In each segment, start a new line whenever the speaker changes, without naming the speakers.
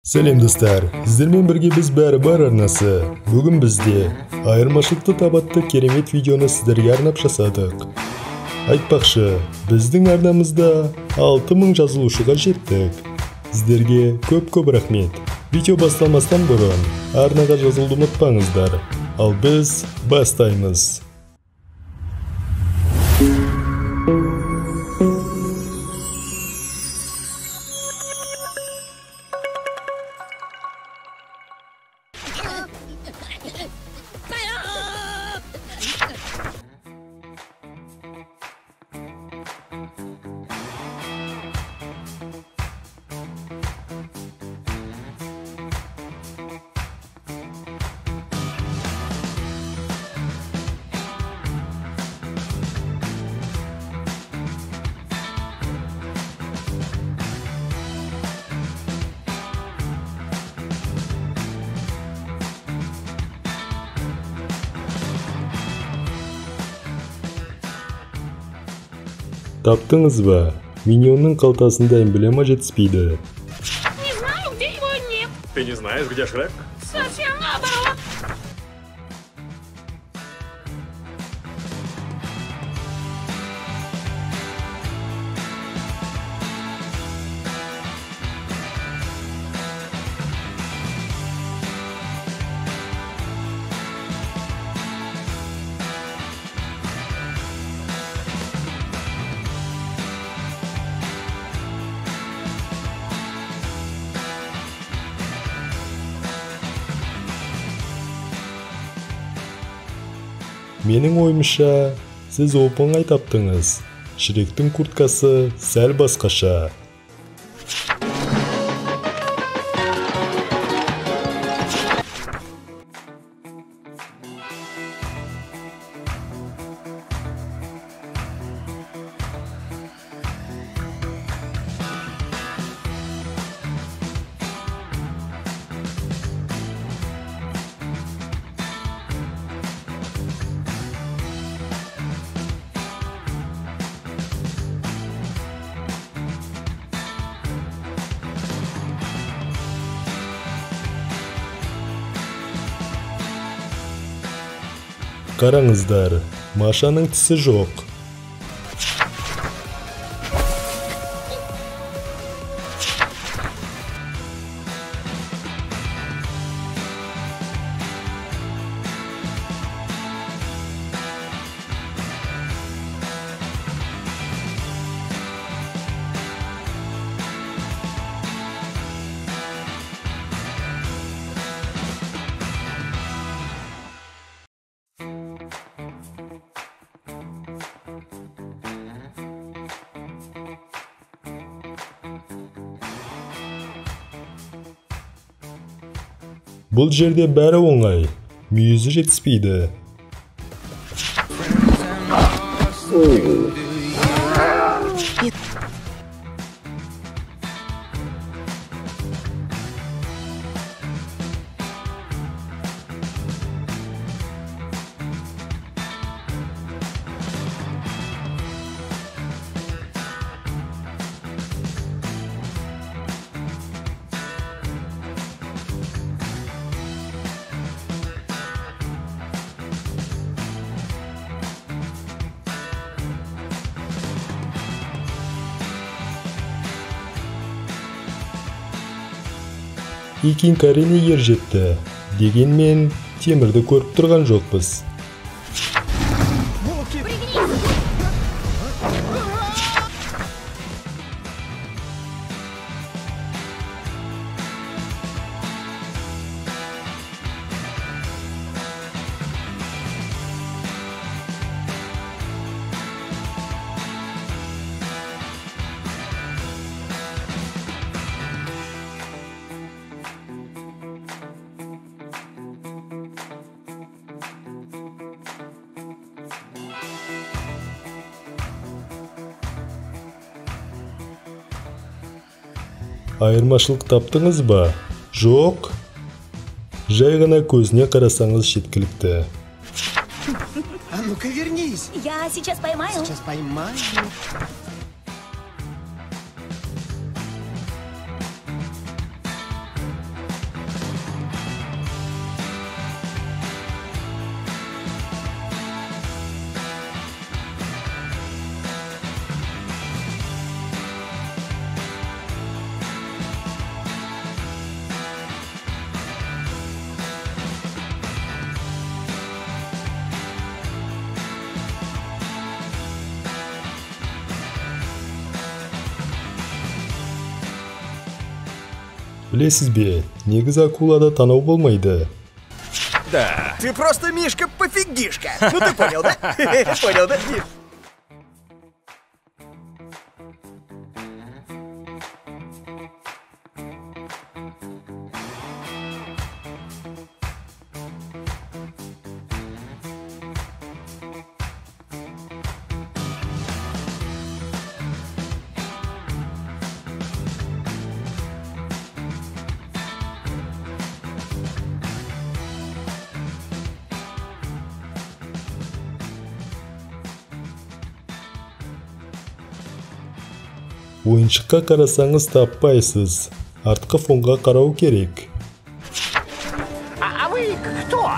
Сәлем достар, сіздермен бірге біз бәрі бар арнасы. Бүгін бізде айырмашылықты табатты керемет видеоны сіздерге арнап жасадық. Айтпақшы, біздің арнамызда 6000 жазылушыға жеттік. Сіздерге көп рахмет. Видео басталмастан бұрын арнаға жазылуды ұмытпаңыздар. Ал біз бастаймыз. Таптыңыз ба? Миньонның қалтасында эмблема жетіспейді.
Не знаю, где его нет.
Ты не знаешь, где Шрек?
Совсем наоборот.
Менің ойымша, сіз оп-оңай таптыңыз. Шректің курткасы сәл басқаша. Қараңыздар, Машаның тісі жоқ. Бұл жерде бәрі оңай, мүйізі жетіспейді. Икинг әрине ер жетті. Дегенмен, темірді көріп тұрған жоқпыз. Айырмашылық таптыңыз ба? Жоқ? Жай ғана көзіне қарасаңыз жеткілікті.
А ну-ка вернись.
Я сейчас поймаю.
Сейчас поймаю.
Білесіз бе, негізі акулада танау болмайды.
Да. Ты просто Мишка-пофигишка. Ну ты понял, да? Понял, да?
Ойыншыққа қарасаңыз таппайсыз. Артқы фонға қарау керек.
А вы кто?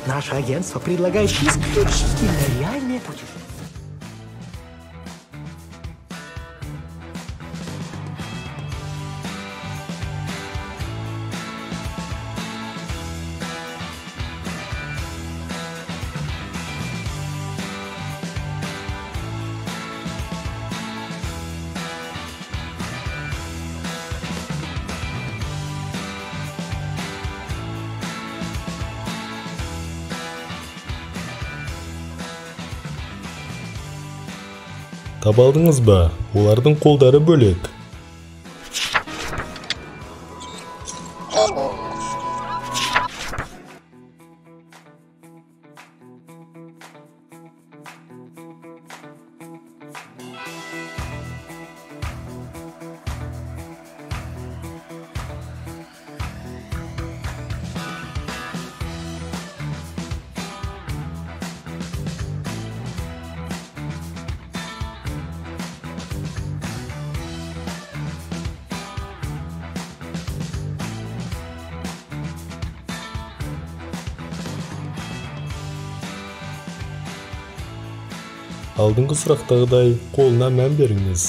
Наше агентство предлагает исключительно реальные путешествия.
Таба алдыңыз ба? Олардың қолдары бөлек. Алдыңғы сұрақтағыдай қолына мән беріңіз.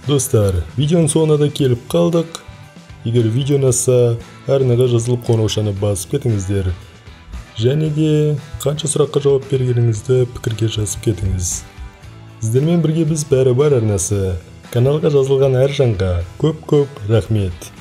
Достар, видеоның соңына да келіп қалдық. Егер видео ұнаса, арнаға жазылып қоңыраушаны басып кетіңіздер. Және де қанша сұраққа жауап бергеніңізді пікірге жазып кетіңіз. Сіздермен бірге біз бәрі бар арнасы. Каналға жазылған әр жанға көп рахмет.